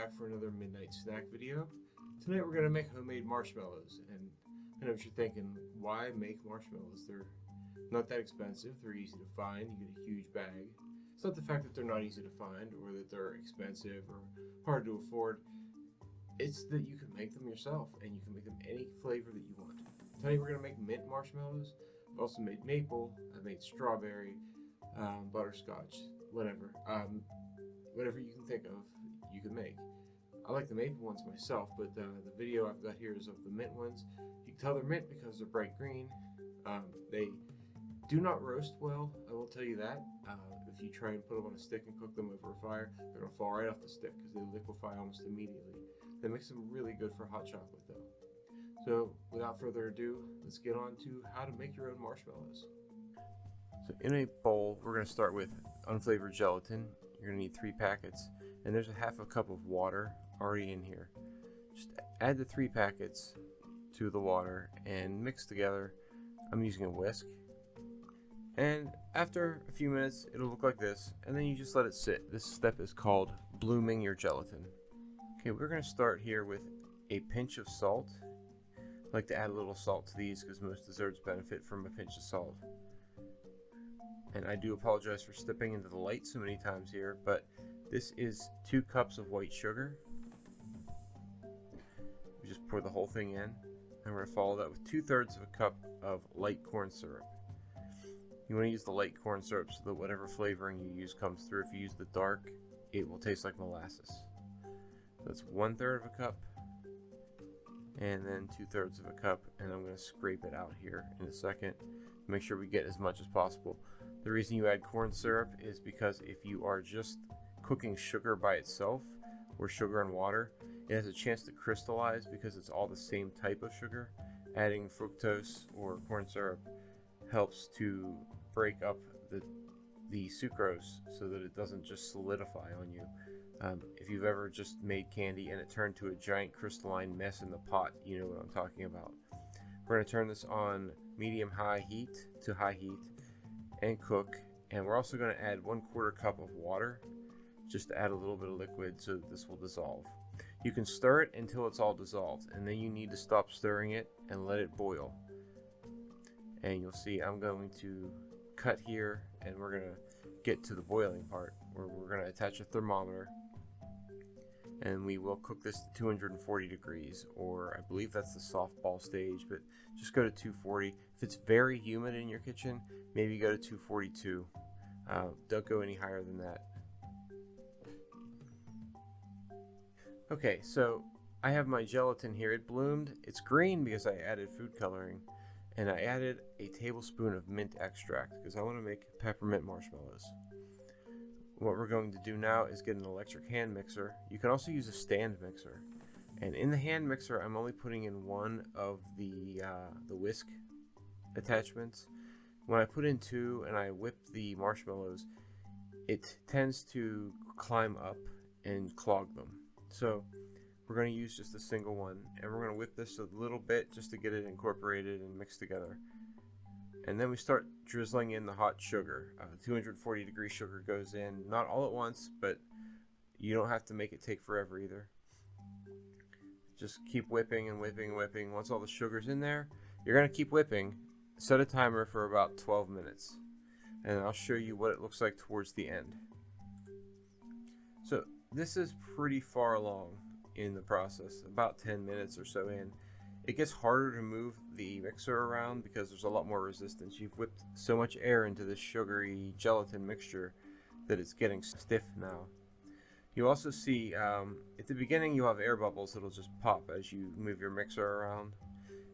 back for another midnight snack video. Tonight we're going to make homemade marshmallows, and I know what you're thinking, why make marshmallows? They're not that expensive, they're easy to find, you get a huge bag. It's not the fact that they're not easy to find or that they're expensive or hard to afford. It's that you can make them yourself and you can make them any flavor that you want. Tonight we're going to make mint marshmallows. I've also made maple, I've made strawberry, butterscotch, whatever. Whatever you can think of, you can make. I like the maple ones myself, but the video I've got here is of the mint ones. You can tell they're mint because they're bright green. They do not roast well, I will tell you that. If you try and put them on a stick and cook them over a fire, they're going to fall right off the stick because they liquefy almost immediately. That makes them really good for hot chocolate though. So without further ado, let's get on to how to make your own marshmallows. So in a bowl, we're going to start with unflavored gelatin. You're going to need 3 packets, and there's a half a cup of water already in here. Just add the 3 packets to the water and mix together. I'm using a whisk. And after a few minutes, it'll look like this, and then you just let it sit. This step is called blooming your gelatin. Okay, we're going to start here with a pinch of salt. I like to add a little salt to these because most desserts benefit from a pinch of salt. And I do apologize for stepping into the light so many times here, but this is 2 cups of white sugar. We just pour the whole thing in, and we're going to follow that with 2/3 of a cup of light corn syrup. You want to use the light corn syrup so that whatever flavoring you use comes through. If you use the dark, it will taste like molasses. That's 1/3 of a cup, and then 2/3 of a cup, and I'm going to scrape it out here in a second. Make sure we get as much as possible. The reason you add corn syrup is because if you are just cooking sugar by itself, or sugar and water, it has a chance to crystallize because it's all the same type of sugar. Adding fructose or corn syrup helps to break up the sucrose so that it doesn't just solidify on you. If you've ever just made candy and it turned to a giant crystalline mess in the pot, you know what I'm talking about. We're going to turn this on medium-high heat to high heat and cook, and we're also going to add 1/4 cup of water just to add a little bit of liquid so that this will dissolve. You can stir it until it's all dissolved, and then you need to stop stirring it and let it boil. And you'll see I'm going to cut here, and we're going to get to the boiling part where we're going to attach a thermometer, and we will cook this to 240 degrees, or I believe that's the softball stage, but just go to 240. If it's very humid in your kitchen, maybe go to 242. Don't go any higher than that. Okay, so I have my gelatin here. It bloomed. It's green because I added food coloring, and I added a tablespoon of mint extract because I want to make peppermint marshmallows. What we're going to do now is get an electric hand mixer. You can also use a stand mixer. And in the hand mixer, I'm only putting in one of the whisk attachments. When I put in 2 and I whip the marshmallows, it tends to climb up and clog them. So we're going to use just a single one, and we're going to whip this a little bit just to get it incorporated and mixed together. And then we start drizzling in the hot sugar. 240 degree sugar goes in, not all at once, but you don't have to make it take forever either. Just keep whipping and whipping and whipping. Once all the sugar's in there, you're going to keep whipping. Set a timer for about 12 minutes. And I'll show you what it looks like towards the end. So this is pretty far along in the process, about 10 minutes or so in. It gets harder to move the mixer around because there's a lot more resistance. You've whipped so much air into this sugary gelatin mixture that it's getting stiff now. You also see at the beginning you'll have air bubbles that'll just pop as you move your mixer around.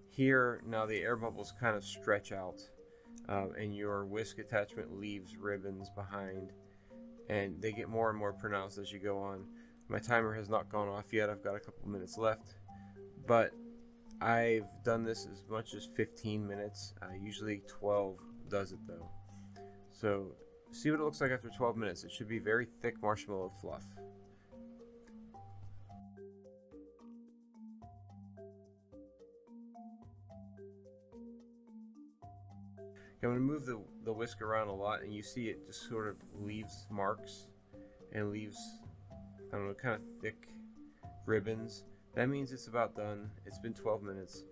Here now the air bubbles kind of stretch out and your whisk attachment leaves ribbons behind, and they get more and more pronounced as you go on. My timer has not gone off yet. I've got a couple minutes left, but I've done this as much as 15 minutes. Usually 12 does it though. So see what it looks like after 12 minutes. It should be very thick marshmallow fluff. I'm going to move the whisk around a lot, and you see it just sort of leaves marks and leaves, I don't know, kind of thick ribbons. That means it's about done. It's been 12 minutes.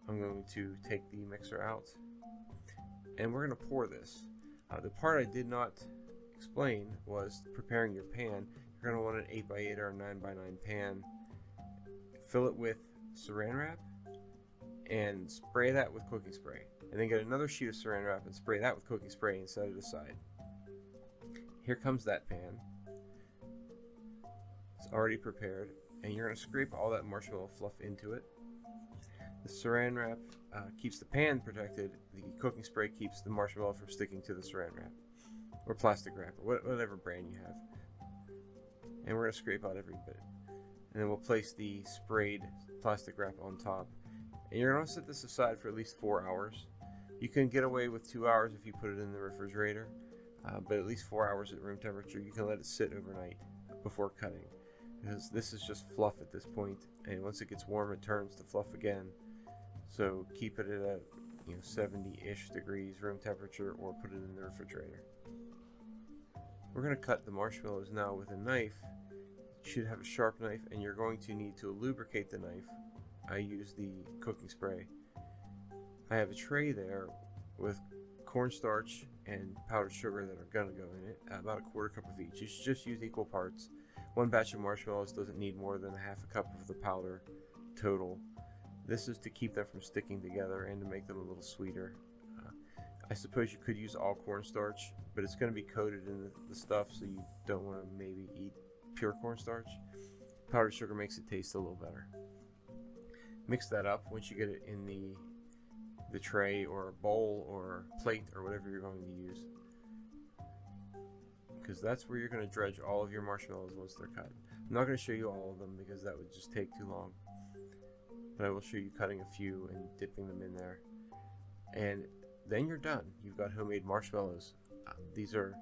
I'm going to take the mixer out and we're going to pour this. The part I did not explain was preparing your pan. You're going to want an 8x8 or a 9x9 pan. Fill it with saran wrap and spray that with cooking spray. And then get another sheet of saran wrap and spray that with cooking spray and set it aside. Here comes that pan. It's already prepared, and you're going to scrape all that marshmallow fluff into it. The saran wrap keeps the pan protected. The cooking spray keeps the marshmallow from sticking to the saran wrap or plastic wrap or whatever brand you have. And we're going to scrape out every bit. And then we'll place the sprayed plastic wrap on top. And you're going to set this aside for at least 4 hours. You can get away with 2 hours if you put it in the refrigerator, but at least 4 hours at room temperature. You can let it sit overnight before cutting, because this is just fluff at this point, and once it gets warm it turns to fluff again. So keep it at a 70-ish degrees room temperature, or put it in the refrigerator. We're going to cut the marshmallows now with a knife. You should have a sharp knife, and you're going to need to lubricate the knife. I use the cooking spray. I have a tray there with cornstarch and powdered sugar that are going to go in it, about a quarter cup of each. You should just use equal parts. One batch of marshmallows doesn't need more than a half a cup of the powder total. This is to keep them from sticking together and to make them a little sweeter. I suppose you could use all cornstarch, but it's going to be coated in the stuff, so you don't want to maybe eat pure cornstarch. Powdered sugar makes it taste a little better. Mix that up once you get it in the tray or a bowl or plate or whatever you're going to use, because that's where you're going to dredge all of your marshmallows once they're cut. I'm not going to show you all of them because that would just take too long, but I will show you cutting a few and dipping them in there, and then you're done. You've got homemade marshmallows. These are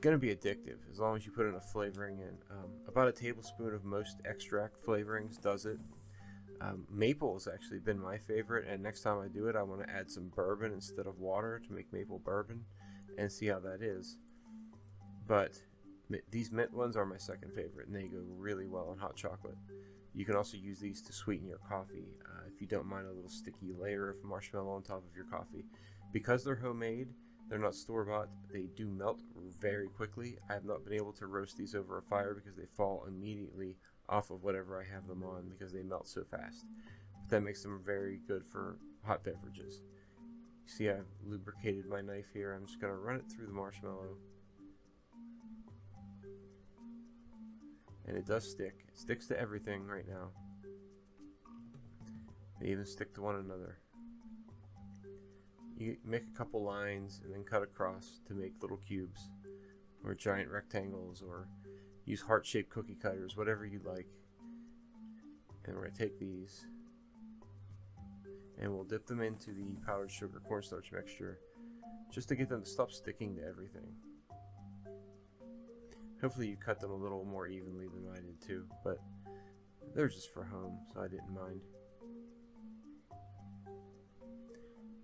going to be addictive as long as you put enough flavoring in. About a tablespoon of most extract flavorings does it. Maple has actually been my favorite, and next time I do it I want to add some bourbon instead of water to make maple bourbon and see how that is. But these mint ones are my second favorite, and they go really well on hot chocolate. You can also use these to sweeten your coffee if you don't mind a little sticky layer of marshmallow on top of your coffee. Because they're homemade, they're not store-bought, they do melt very quickly. I have not been able to roast these over a fire because they fall immediately off of whatever I have them on because they melt so fast. But that makes them very good for hot beverages. You see, I've lubricated my knife here. I'm just going to run it through the marshmallow. And it does stick. It sticks to everything right now. They even stick to one another. You make a couple lines and then cut across to make little cubes or giant rectangles, or use heart-shaped cookie cutters, whatever you like. And we're going to take these and we'll dip them into the powdered sugar cornstarch mixture just to get them to stop sticking to everything. Hopefully you cut them a little more evenly than I did too, but they're just for home, so I didn't mind.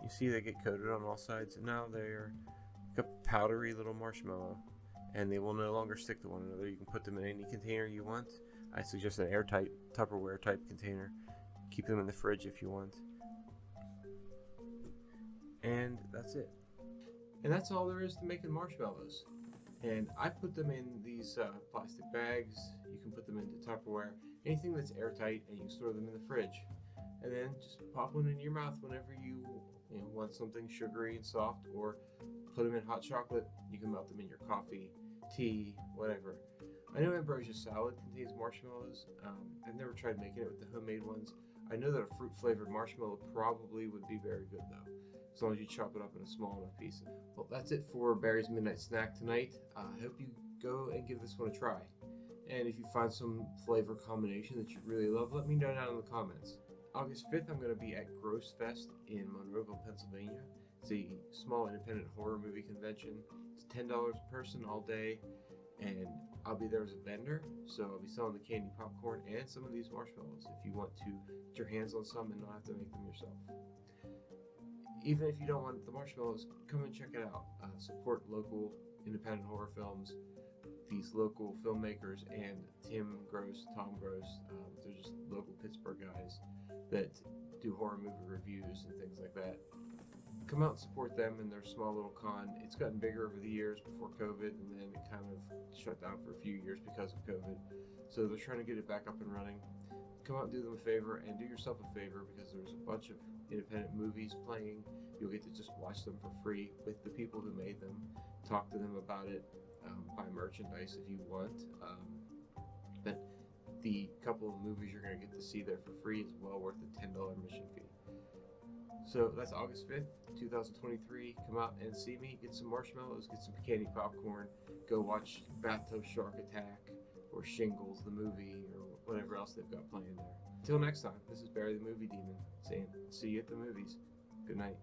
You see they get coated on all sides, and now they're like a powdery little marshmallow, and they will no longer stick to one another. You can put them in any container you want. I suggest an airtight Tupperware type container. Keep them in the fridge if you want. And that's it. And that's all there is to making marshmallows. And I put them in these plastic bags. You can put them into Tupperware, anything that's airtight, and you can store them in the fridge. And then just pop one in your mouth whenever you want something sugary and soft, or put them in hot chocolate. You can melt them in your coffee, tea, whatever. I know ambrosia salad contains marshmallows. I've never tried making it with the homemade ones. I know that a fruit-flavored marshmallow probably would be very good though, as long as you chop it up in a small enough piece. Well, that's it for Barry's Midnight Snack tonight. I hope you go and give this one a try. And if you find some flavor combination that you really love, let me know down in the comments. August 5th, I'm going to be at Grossfest in Monroeville, Pennsylvania. It's a small independent horror movie convention. It's $10 a person all day, and I'll be there as a vendor, so I'll be selling the candy popcorn and some of these marshmallows if you want to get your hands on some and not have to make them yourself. Even if you don't want the marshmallows, come and check it out. Support local independent horror films. these local filmmakers and Tim Gross, Tom Gross. They're just local Pittsburgh guys that do horror movie reviews and things like that. Come out and support them in their small little con. It's gotten bigger over the years before COVID, and then it kind of shut down for a few years because of COVID. So they're trying to get it back up and running. Come out and do them a favor, and do yourself a favor, because there's a bunch of independent movies playing. You'll get to just watch them for free with the people who made them, talk to them about it, buy merchandise if you want. But the couple of movies you're going to get to see there for free is well worth the $10 admission fee. So that's August 5th, 2023. Come out and see me, get some marshmallows, get some candy popcorn, go watch Bathtub Shark Attack or Shingles, the movie, or whatever else they've got playing there. Until next time, this is Barry the Movie Demon saying, see you at the movies. Good night.